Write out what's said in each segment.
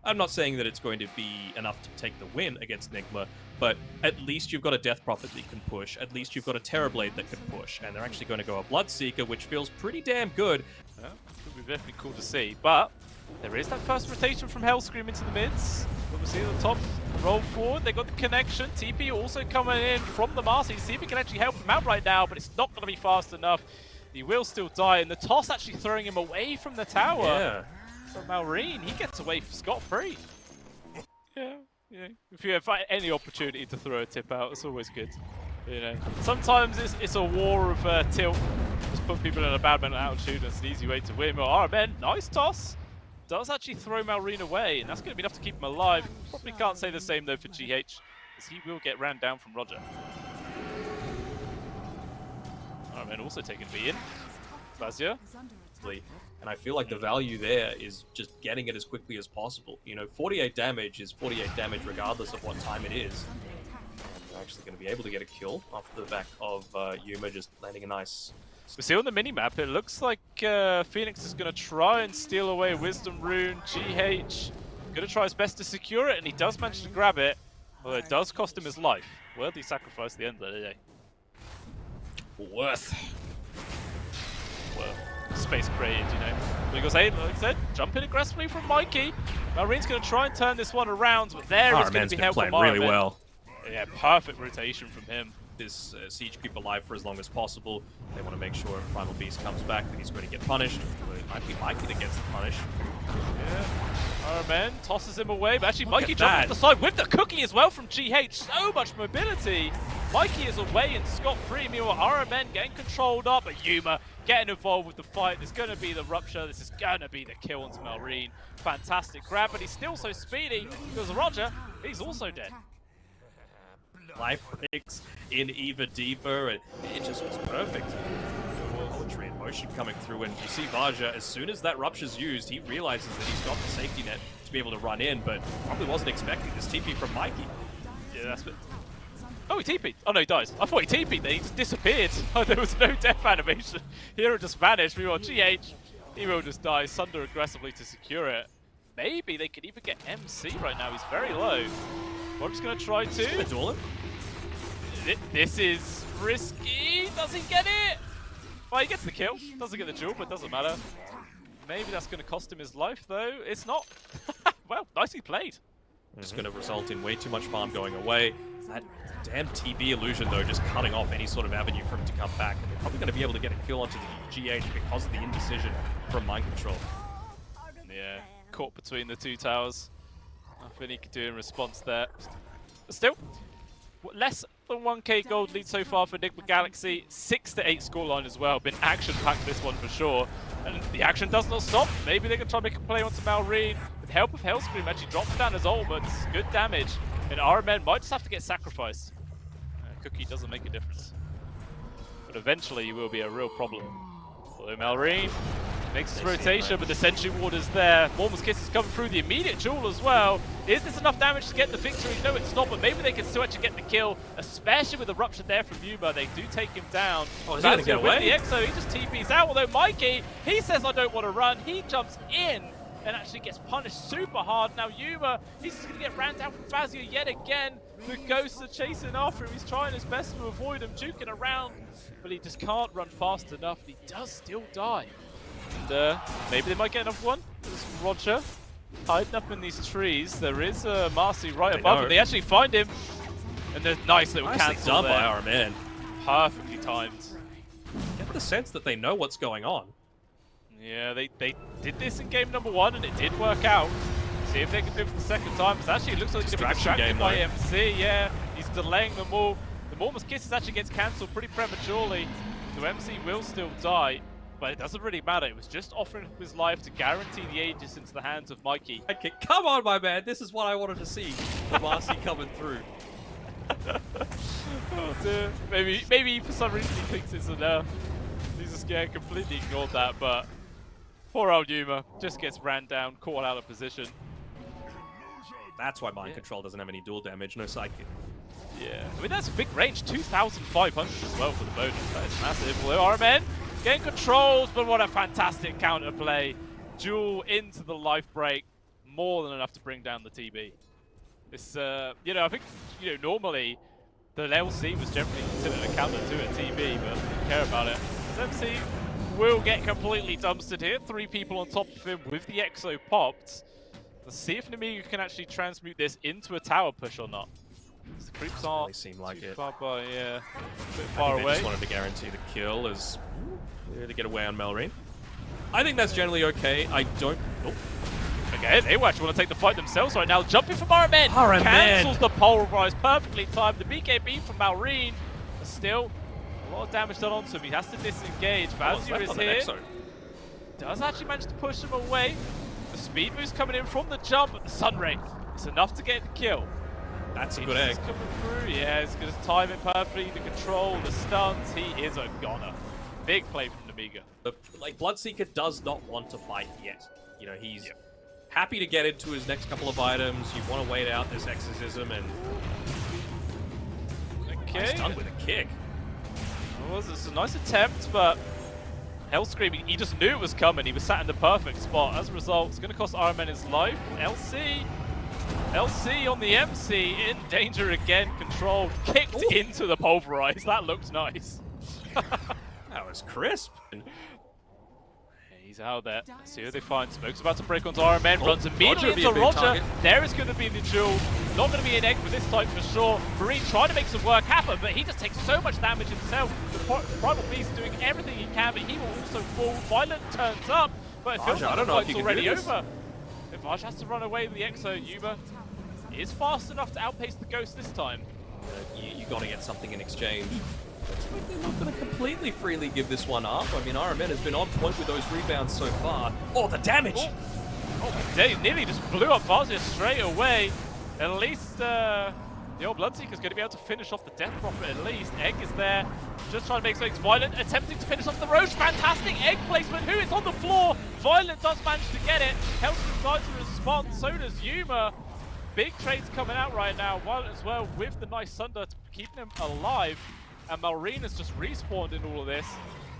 I'm not saying that it's going to be enough to take the win against Nigma, but at least you've got a Death Prophet that can push. At least you've got a Terrorblade that can push. And they're actually going to go a Bloodseeker, which feels pretty damn good. Yeah, it would be definitely cool to see. But there is that first rotation from Hellscream into the mids. Obviously, at the top, roll forward. They got the connection. TP also coming in from the Marcy. See if he can actually help him out right now, but it's not going to be fast enough. He will still die, and the toss actually throwing him away from the tower. Yeah. So Malr1ne, he gets away scot-free. Yeah. If you have any opportunity to throw a tip out, it's always good. You know, sometimes it's a war of tilt. Just put people in a bad mental attitude, and it's an easy way to win. But RMN, nice toss. Does actually throw Malr1ne away, and that's going to be enough to keep him alive. Probably can't say the same though for GH, as he will get ran down from RodjER. RMN also taking B in. Vazya. And I feel like the value there is just getting it as quickly as possible. You know, 48 damage is 48 damage regardless of what time it is. And they're actually going to be able to get a kill off the back of Yuma just landing a nice... We see on the minimap, it looks like Phoenix is going to try and steal away Wisdom Rune. GH going to try his best to secure it, and he does manage to grab it. Although it does cost him his life. Worthy sacrifice at the end of the day. Worth. Space created, you know. But he goes, hey, like I said, jump in aggressively from Mikey. Malr1ne's going to try and turn this one around, but there is going to be help from really well. Yeah, perfect rotation from him. This siege keep alive for as long as possible. They want to make sure if Primal Beast comes back that he's going to get punished. Although it might be Mikey that gets the punish. Yeah. RMN tosses him away, but actually Mikey jumps off the side with the cookie as well from GH. So much mobility. Mikey is away and scot-free. Meanwhile, RMN getting controlled up, but Yuma getting involved with the fight. There's going to be the rupture. This is going to be the kill onto Malr1ne. Fantastic grab, but he's still so speedy because RodjER, he's also dead. Life breaks in even deeper, and it just was perfect. Poetry and motion coming through, and you see Vazya, as soon as that rupture's used, he realizes that he's got the safety net to be able to run in, but probably wasn't expecting this TP from Mikey. Yeah, that's it. Oh, he TP'd. Oh no, he dies. I thought he TP'd, then he just disappeared. Oh, there was no death animation. Hero just vanished. Meanwhile, GH, Hero just dies. Sunder aggressively to secure it. Maybe they could even get MC right now. He's very low. RodjER's going to try to. Duel him. This is risky. Does he get it? Well, he gets the kill. Doesn't get the duel, but it doesn't matter. Maybe that's going to cost him his life, though. It's not. Well, nicely played. Just going to result in way too much farm going away. That damn TB illusion, though, just cutting off any sort of avenue for him to come back. And they're probably going to be able to get a kill onto the GH because of the indecision from Mind Control. Yeah, caught between the two towers. Nothing he could do in response there. But still, less than 1k gold lead so far for Nigma Galaxy. 6-8 scoreline as well. Been action-packed this one for sure. And the action does not stop. Maybe they can try and make a play onto Malr1ne. With the help of Hellscream, actually drops down his ult, but this is good damage. And RMN might just have to get sacrificed. Cookie doesn't make a difference. But eventually he will be a real problem. Although Malr1ne makes his rotation, but the Sentry Ward is there. Mormon's Kiss is coming through the immediate duel as well. Is this enough damage to get the victory? No, it's not, but maybe they can still actually get the kill, especially with the rupture there from Yuma. They do take him down. Oh, is he gonna get away? With the Exo, he just TP's out, although Mikey, he says, I don't want to run. He jumps in and actually gets punished super hard. Now Yuma, he's just going to get ran down from Vazya yet again. The ghosts are chasing after him. He's trying his best to avoid him, juking around, but he just can't run fast enough. He does still die. And maybe they might get another one. There's RodjER hiding up in these trees. There is a Marcy right above him. They actually find him. And there's nice little cancel done by RMN. Perfectly timed. Get the sense that they know what's going on. Yeah, they did this in game number 1 and it did work out. See if they can do it for the second time. Because actually it looks like it's going to be distracted by MC. Yeah, he's delaying them all. The Mormon's Kisses actually gets cancelled pretty prematurely. So MC will still die. But it doesn't really matter. It was just offering his life to guarantee the Aegis into the hands of Mikey. Okay, come on, my man. This is what I wanted to see. The Marcy coming through. Oh dear. Maybe for some reason he thinks it's enough. He's just completely ignored that. But poor old Yuma just gets ran down, caught out of position. That's why Mind Control doesn't have any dual damage. No Psychic. Yeah. I mean, that's a big range. 2,500 as well for the bonus. That is massive. Although RMN getting controls, but what a fantastic counterplay. Duel into the life break. more than enough to bring down the TB. It's, you know, I think, you know, normally the LC was generally considered a counter to a TB, but I don't care about it. MC will get completely dumpstered here. 3 people on top of him with the Exo popped. Let's see if Nemiga can actually transmute this into a tower push or not. The creeps aren't really seem like too it. far by, yeah, a bit far They away. just wanted to guarantee the kill as to get away on Malr1ne. I think that's generally okay. I don't. Oh. Okay, they actually want to take the fight themselves right now. Jumping from RMN. Cancels the pulverize. Perfectly timed. The BKB from Malr1ne. But still, a lot of damage done onto him. He has to disengage. Vazya is here. Does actually manage to push him away. The speed boost coming in from the jump, but the sun ray is enough to get the kill. That's a good egg. Coming through. Yeah, he's going to time it perfectly. The control, the stuns. He is a goner. Big play from Nemiga. Like, Bloodseeker does not want to fight yet. You know, he's happy to get into his next couple of items. You want to wait out this exorcism and... Okay. Nice done with a kick. Well, it's a nice attempt, but Hellscream, he just knew it was coming. He was sat in the perfect spot. As a result, it's going to cost RMN his life. LC on the MC, in danger again, controlled, kicked into the pulverize. That looked nice. That was crisp. He's out there. Let's see who they find. Smoke's about to break onto RMN, runs immediately into RodjER. RodjER. There is going to be the duel. Not going to be an egg for this time for sure. Marine trying to make some work happen, but he just takes so much damage himself. The Primal Beast doing everything he can, but he will also fall. Violent turns up, but it feels like the fight's already over. If Vazya has to run away with the Exo, Yuma is fast enough to outpace the Ghost this time. You got to get something in exchange. Looks like they're not going to completely freely give this one up. I mean, RMN has been on point with those rebounds so far. Oh, the damage! Oh, they nearly just blew up Vazya straight away. At least the old Bloodseeker's going to be able to finish off the Death Prophet at least. Egg is there, just trying to make things Violent, attempting to finish off the Roche. Fantastic egg placement. Who is on the floor? Violent does manage to get it. Hellscream tries to respond, so does Yuma. Big trades coming out right now. Violent as well with the nice Sunder keeping him alive. And Malr1ne has just respawned in all of this.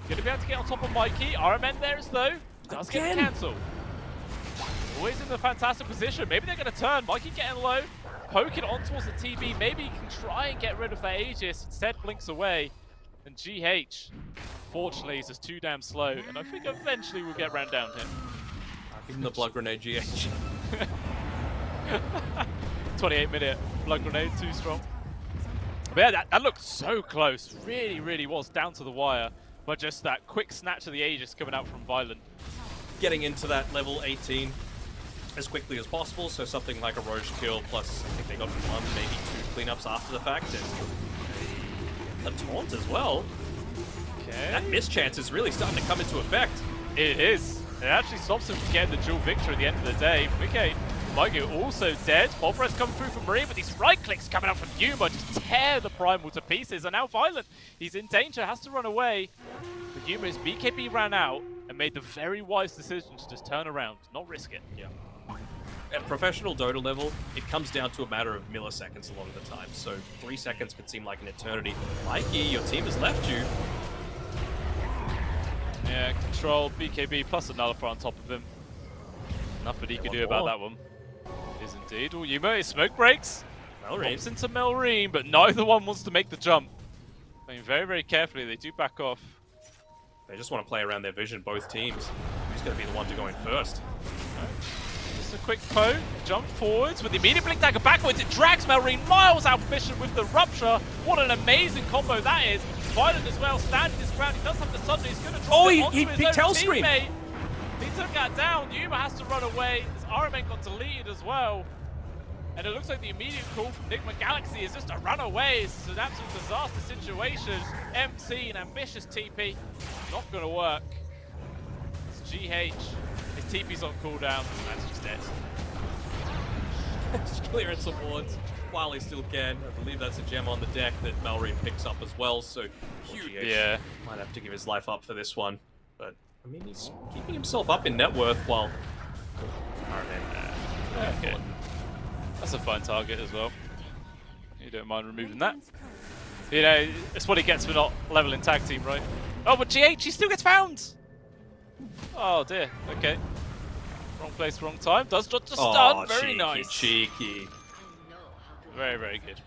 Going to be able to get on top of Mikey. RMN there as though. Does get the cancel. Always in the fantastic position. Maybe they're going to turn. Mikey getting low. Poke it on towards the TB. Maybe he can try and get rid of that Aegis. Instead blinks away. And GH, fortunately, is just too damn slow. And I think eventually we'll get ran down here. Give him the blood grenade, GH. 28-minute blood grenade, too strong. But yeah, that looked so close. Really, really was down to the wire. But just that quick snatch of the Aegis coming out from Violent. Getting into that level 18 as quickly as possible, so something like a Roche kill, plus I think they got 1, maybe 2 cleanups after the fact, and a taunt as well. Okay. That mischance is really starting to come into effect. It is. It actually stops him from getting the dual victory at the end of the day. Okay. Mikey also dead. Pulverize coming through from Marine, but these right clicks coming out from Yuma just tear the Primal to pieces. And now Violent, he's in danger, has to run away. But Yuma's BKB ran out and made the very wise decision to just turn around, not risk it. Yeah. At professional Dota level, it comes down to a matter of milliseconds a lot of the time. So 3 seconds could seem like an eternity. Mikey, your team has left you. Yeah, control, BKB plus a nullifier on top of him. Nothing he could do about that one. It is indeed. Oh, Yuma, his smoke breaks. Bumps into Malr1ne, but neither one wants to make the jump. I mean, very, very carefully, they do back off. They just want to play around their vision, both teams. Who's going to be the one to go in first? Just a quick poke, jump forwards with the immediate blink dagger backwards. It drags Malr1ne miles out of mission with the rupture. What an amazing combo that is. Violent as well, standing his ground. He does have the Sunder. He's going to drop it onto his own teammate. He took that down. Yuma has to run away. His RMN got deleted as well. And it looks like the immediate call from Nigma Galaxy is just to run away. It's an absolute disaster situation. MC, an ambitious TP. Not going to work. It's GH. His TP's on cooldown. That's just it. Just clearance awards while he still can. I believe that's a gem on the deck that Malr1ne picks up as well. So huge. Yeah. Might have to give his life up for this one. But I mean, he's keeping himself up in net worth while... Okay. That's a fun target as well. You don't mind removing that. You know, it's what he gets for not leveling tag team, right? Oh, but GH, he still gets found! Oh dear, okay. Wrong place, wrong time. Does dodge the Oh, stun. Very cheeky, nice. cheeky. Very, very good.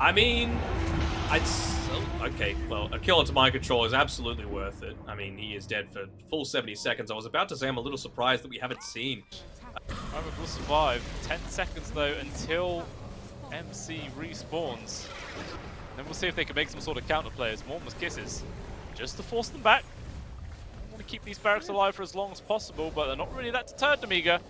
I mean, okay, well, a kill onto mind control is absolutely worth it. I mean, he is dead for full 70 seconds. I was about to say I'm a little surprised that we haven't seen. Iran will survive. 10 seconds, though, until MC respawns. Then we'll see if they can make some sort of counter plays. Mormon's kisses. Just to force them back. I want to keep these barracks alive for as long as possible, but they're not really that deterred, Nemiga.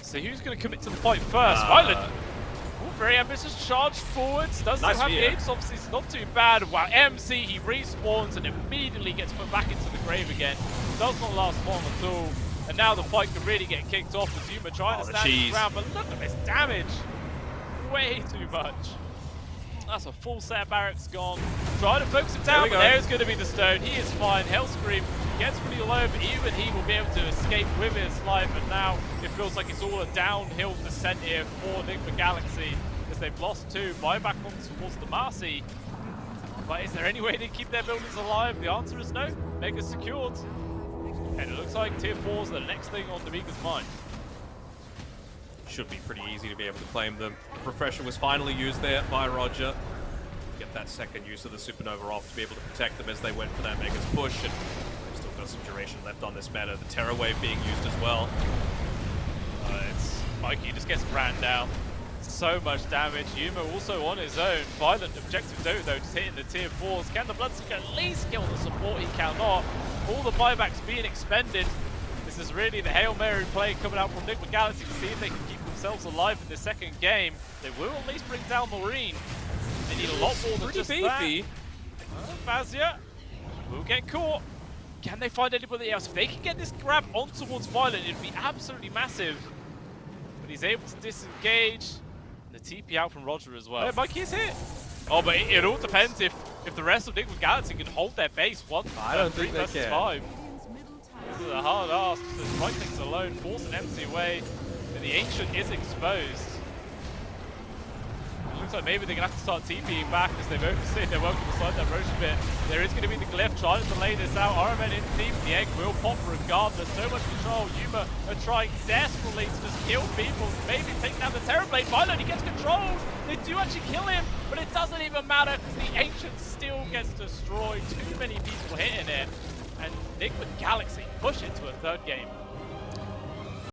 So who's going to commit to the fight first? Violent. Ooh, very ambitious charge forwards. Does Nice have view. games, obviously it's not too bad. Wow, MC, he respawns and immediately gets put back into the grave again. Does not last long at all. And now the fight can really get kicked off as Yuma trying to stand his ground, but look at this damage. Way too much. That's a full set of barracks gone. Trying to focus him down, but there's going to be the stone. He is fine. Hellscream gets pretty low, but even he will be able to escape with his life. And now it feels like it's all a downhill descent here for Nigma Galaxy as they've lost two. Buyback on towards the Marcy. But is there any way to keep their buildings alive? The answer is no. Mega secured. And it looks like tier 4s are the next thing on Nemiga's mind. Should be pretty easy to be able to claim them. Refresher was finally used there by RodjER. Get that second use of the Supernova off to be able to protect them as they went for that Mega's push. And they've still got some duration left on this meta. The Terror Wave being used as well. It's Mikey just gets ran down. So much damage. Yuma also on his own. Violent objective though, just hitting the tier 4s. Can the Bloodseeker at least kill the support? He cannot. All the buybacks being expended. This is really the Hail Mary play coming out from Nigma Galaxy to see if they can keep themselves alive in the second game. They will at least bring down Malr1ne. They need a lot more than just beefy. that. Vazya will get caught. Can they find anybody else? If they can get this grab on towards Violent, it'd be absolutely massive. But he's able to disengage. The TP out from RodjER as well. Hey, Mikey is hit. Oh, but it all depends if the rest of Nigma Galaxy can hold their base. I don't think they can. 5. This is a hard ask. The right things alone force an empty away, and the Ancient is exposed. It looks like maybe they're gonna have to start TPing back as they've overseen their welcome beside that Roche a bit. There is gonna be the glyph trying to lay this out. RMN in deep. The egg will pop regardless. So much control. Yuma are trying desperately to just kill people. Maybe take down the Terrorblade. Violent, he gets controlled. They do actually kill him, but it doesn't even matter because the Ancient still gets destroyed. Too many people hitting it. And Nigma Galaxy push it to a third game.